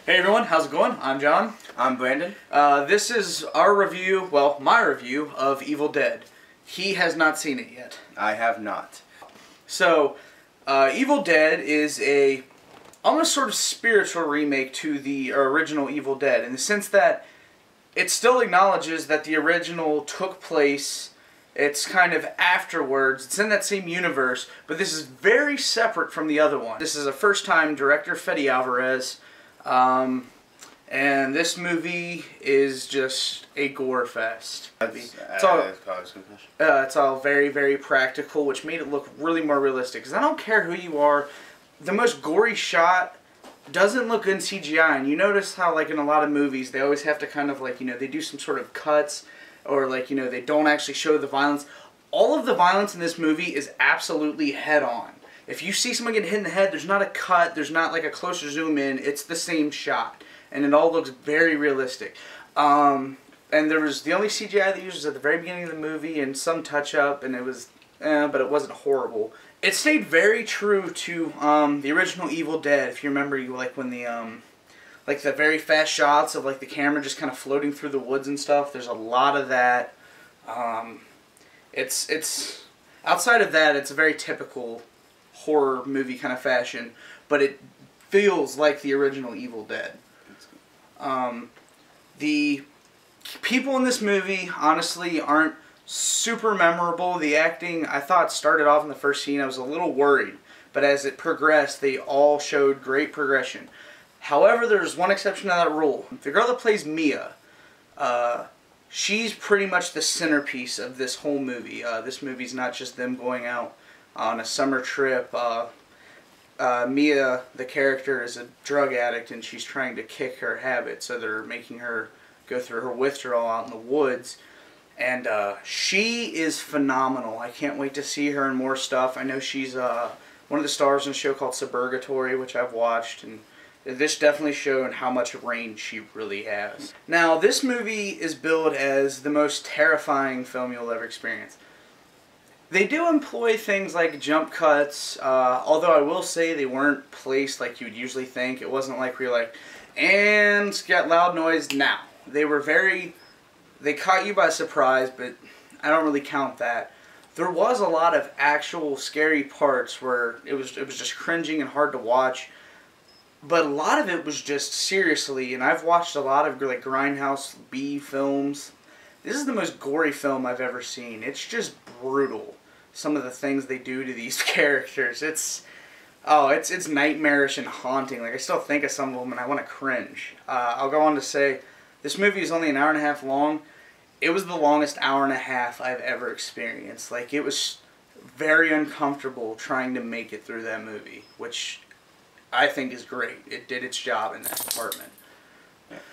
Hey everyone, how's it going? I'm John. I'm Brandon. This is our review, well, my review of Evil Dead. He has not seen it yet. I have not. So, Evil Dead is a almost sort of spiritual remake to the original Evil Dead, in the sense that it still acknowledges that the original took place. It's kind of afterwards. It's in that same universe, but this is very separate from the other one. This is a first-time director, Fede Alvarez, and this movie is just a gore fest. It's all very, very practical, which made it look really more realistic. Because I don't care who you are, the most gory shot doesn't look good in CGI. And you notice how, like, in a lot of movies, they always have to kind of, like, they do some sort of cuts, or, like, they don't actually show the violence. All of the violence in this movie is absolutely head-on. If you see someone get hit in the head, there's not a cut, there's not, like, a closer zoom in, it's the same shot. And it all looks very realistic. And there was the only CGI they used was at the very beginning of the movie and some touch-up, and it was, but it wasn't horrible. It stayed very true to the original Evil Dead. If you remember, like when the like the very fast shots of like the camera just kind of floating through the woods and stuff. There's a lot of that. It's outside of that, it's a very typical horror movie kind of fashion, but it feels like the original Evil Dead. The people in this movie honestly aren't super memorable. The acting, I thought, started off in the first scene. I was a little worried, but as it progressed, they all showed great progression. However, there's one exception to that rule. The girl that plays Mia, she's pretty much the centerpiece of this whole movie. This movie's not just them going out on a summer trip. Mia, the character, is a drug addict, and she's trying to kick her habit, so they're making her go through her withdrawal out in the woods. And she is phenomenal. I can't wait to see her in more stuff. I know she's one of the stars in a show called Suburgatory, which I've watched, and this definitely showed how much range she really has. Now, this movie is billed as the most terrifying film you'll ever experience. They do employ things like jump cuts, although I will say they weren't placed like you would usually think. It wasn't like we were like, and get loud noise now. They were they caught you by surprise, but I don't really count that. There was a lot of actual scary parts where it was just cringing and hard to watch. But a lot of it was just seriously, and I've watched a lot of like Grindhouse B films. This is the most gory film I've ever seen. It's just brutal. Some of the things they do to these characters. It's nightmarish and haunting. Like, I still think of some of them and I want to cringe. I'll go on to say, this movie is only an hour and a half long. It was the longest hour and a half I've ever experienced. Like, it was very uncomfortable trying to make it through that movie, which I think is great. It did its job in that department.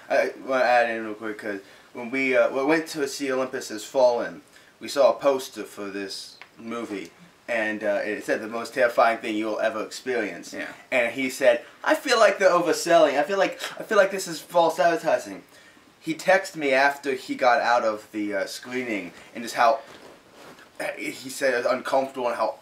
I want to add in real quick, because when we went to see Olympus Has Fallen, we saw a poster for this movie, and it said the most terrifying thing you'll ever experience. Yeah. And he said, "I feel like they're overselling. I feel like this is false advertising." He texted me after he got out of the screening, and just how he said it was uncomfortable and how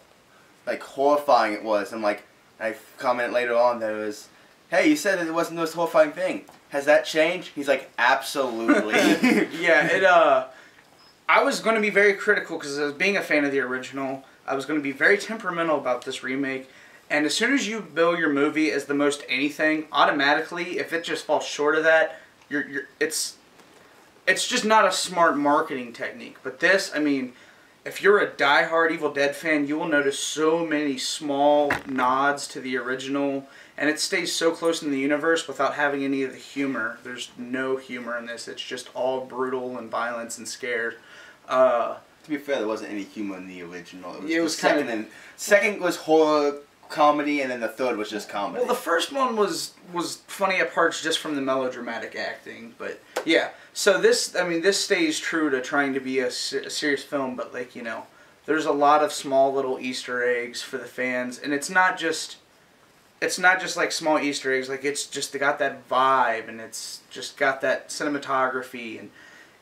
like horrifying it was. And like I commented later on that it was, "Hey, you said that it wasn't the most horrifying thing. Has that changed?" He's like, "Absolutely." Yeah, I was going to be very critical because as being a fan of the original, I was going to be very temperamental about this remake. And as soon as you bill your movie as the most anything, automatically, if it just falls short of that, it's just not a smart marketing technique. But this, I mean, if you're a diehard Evil Dead fan, you will notice so many small nods to the original, and it stays so close in the universe without having any of the humor. There's no humor in this. It's just all brutal and violence and scares. To be fair, there wasn't any humor in the original. It was kind of second was horror comedy, and then the third was just comedy. Well, the first one was funny at parts just from the melodramatic acting, but yeah. So this, I mean, this stays true to trying to be a serious film, but like, there's a lot of small little Easter eggs for the fans, and it's not just like small Easter eggs. Like, it's just they got that vibe, and it's just got that cinematography, and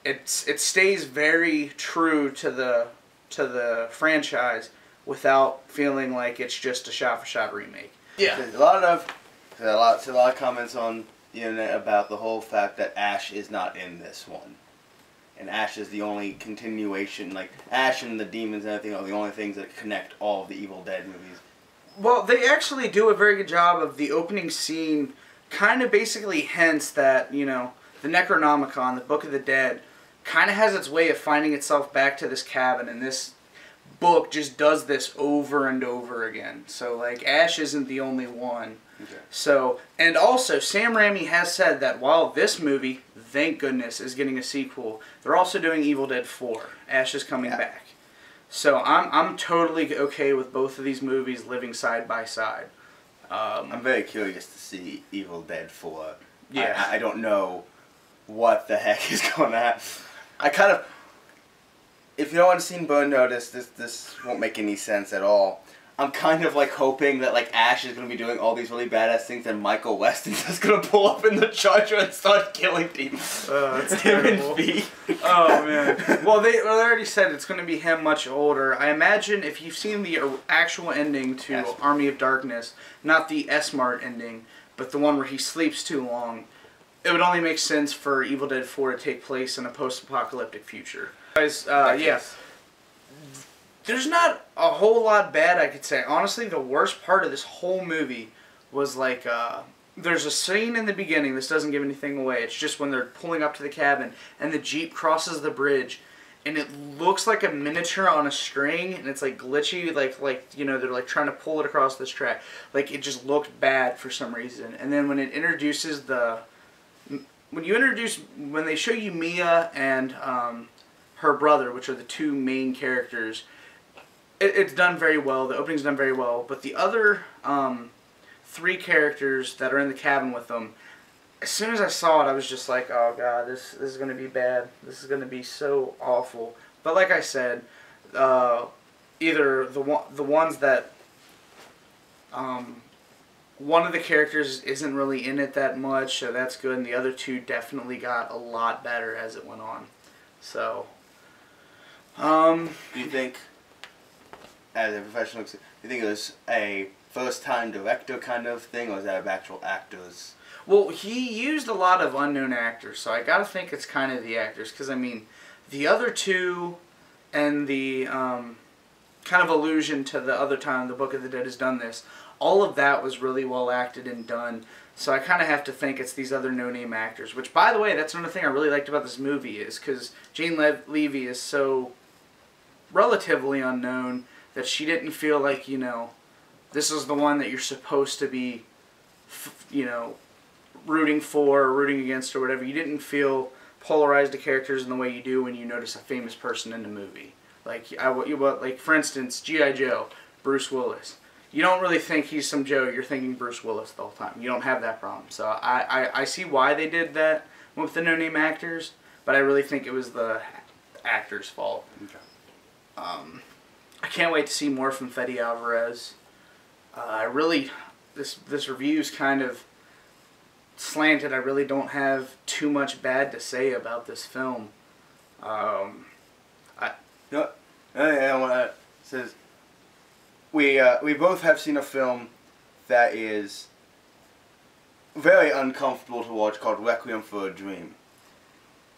it stays very true to the franchise without feeling like it's just a shot-for-shot remake. Yeah. There's a lot of comments on the internet about the whole fact that Ash is not in this one. And Ash is the only continuation, like, Ash and the demons and everything are the only things that connect all of the Evil Dead movies. Well, they actually do a very good job of the opening scene, kind of basically hints that, you know, the Necronomicon, the Book of the Dead, kind of has its way of finding itself back to this cabin, and this book just does this over and over again. So, like, Ash isn't the only one. Okay. So, and also, Sam Raimi has said that while this movie, thank goodness, is getting a sequel, they're also doing Evil Dead 4. Ash is coming back. So, I'm totally okay with both of these movies living side by side. I'm very curious to see Evil Dead 4. Yeah. I don't know what the heck is going to happen. I kind of... If no one's seen Burn Notice, this won't make any sense at all. I'm kind of like hoping that like Ash is going to be doing all these really badass things and Michael Weston's just going to pull up in the Charger and start killing people. That's him and terrible. V. Oh man. Well, they already said it's going to be him much older. I imagine if you've seen the actual ending to Yes. Army of Darkness, not the S-Mart ending, but the one where he sleeps too long, it would only make sense for Evil Dead 4 to take place in a post-apocalyptic future. Guys, yeah. There's not a whole lot bad I could say. Honestly, the worst part of this whole movie was like, there's a scene in the beginning, this doesn't give anything away, it's just when they're pulling up to the cabin and the Jeep crosses the bridge and it looks like a miniature on a string and it's like glitchy, like you know, they're like trying to pull it across this track. Like it just looked bad for some reason. And then when it introduces when they show you Mia and her brother, which are the two main characters, it's done very well. The opening's done very well. But the other three characters that are in the cabin with them, as soon as I saw it, I was just like, oh god, this is going to be bad. This is going to be so awful. But like I said, either the ones that one of the characters isn't really in it that much, so that's good, and the other two definitely got a lot better as it went on. So, Do you think, as a professional, do you think it was a first-time director kind of thing, or is that of actual actors? well, he used a lot of unknown actors, so I gotta think it's kind of the actors, because, I mean, the other two and the kind of allusion to the other time the Book of the Dead has done this, all of that was really well acted and done, so I kind of have to think it's these other no-name actors, which, by the way, that's another thing I really liked about this movie, is because Jane Levy is so relatively unknown that she didn't feel like, you know, this is the one that you're supposed to be, you know, rooting for or rooting against or whatever. You didn't feel polarized to characters in the way you do when you notice a famous person in the movie. Like, like for instance, G.I. Joe, Bruce Willis. You don't really think he's some Joe, you're thinking Bruce Willis the whole time. You don't have that problem. So I see why they did that with the no-name actors, but I really think it was the actors' fault. Okay. I can't wait to see more from Fede Alvarez. This review's kind of slanted. I really don't have too much bad to say about this film. Says we both have seen a film that is very uncomfortable to watch called Requiem for a Dream.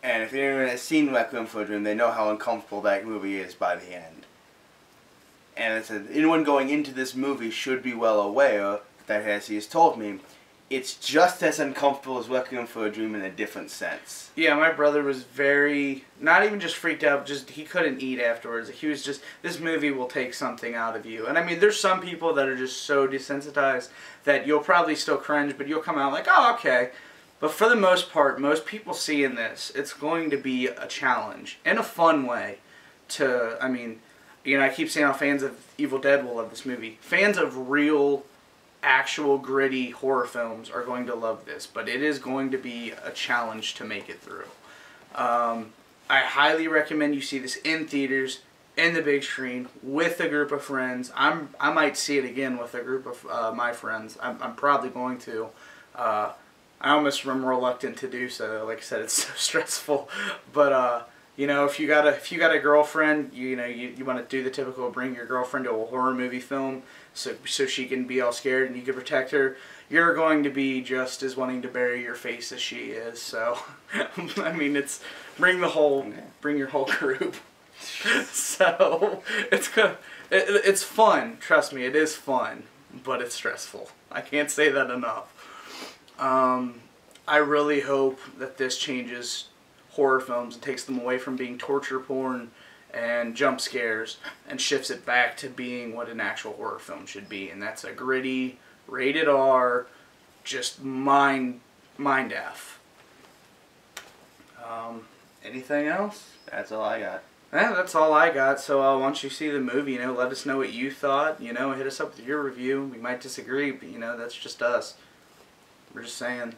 And if anyone has seen Requiem for a Dream, they know how uncomfortable that movie is by the end. And it said, anyone going into this movie should be well aware that, as he has told me, it's just as uncomfortable as Requiem for a Dream in a different sense. Yeah, my brother was very, not even just freaked out, just he couldn't eat afterwards. He was just, this movie will take something out of you. And I mean, there's some people that are just so desensitized that you'll probably still cringe, but you'll come out like, oh, okay. But for the most part, most people seeing this, it's going to be a challenge in a fun way to, I mean, you know, I keep saying how fans of Evil Dead will love this movie. Fans of real, actual, gritty horror films are going to love this, but it is going to be a challenge to make it through. I highly recommend you see this in theaters, in the big screen, with a group of friends. I might see it again with a group of my friends. I'm probably going to. I almost am reluctant to do so. Like I said, it's so stressful. But You know, if you got a girlfriend, you want to do the typical bring your girlfriend to a horror movie film so she can be all scared and you can protect her. You're going to be just as wanting to bury your face as she is. So, I mean, it's bring your whole group. So it's fun. Trust me, it is fun, but it's stressful. I can't say that enough. I really hope that this changes horror films and takes them away from being torture porn and jump scares and shifts it back to being what an actual horror film should be, and that's a gritty, rated R, just mind F. Anything else? That's all I got. Yeah, that's all I got. So once you see the movie, let us know what you thought. Hit us up with your review. We might disagree, but that's just us. We're just saying.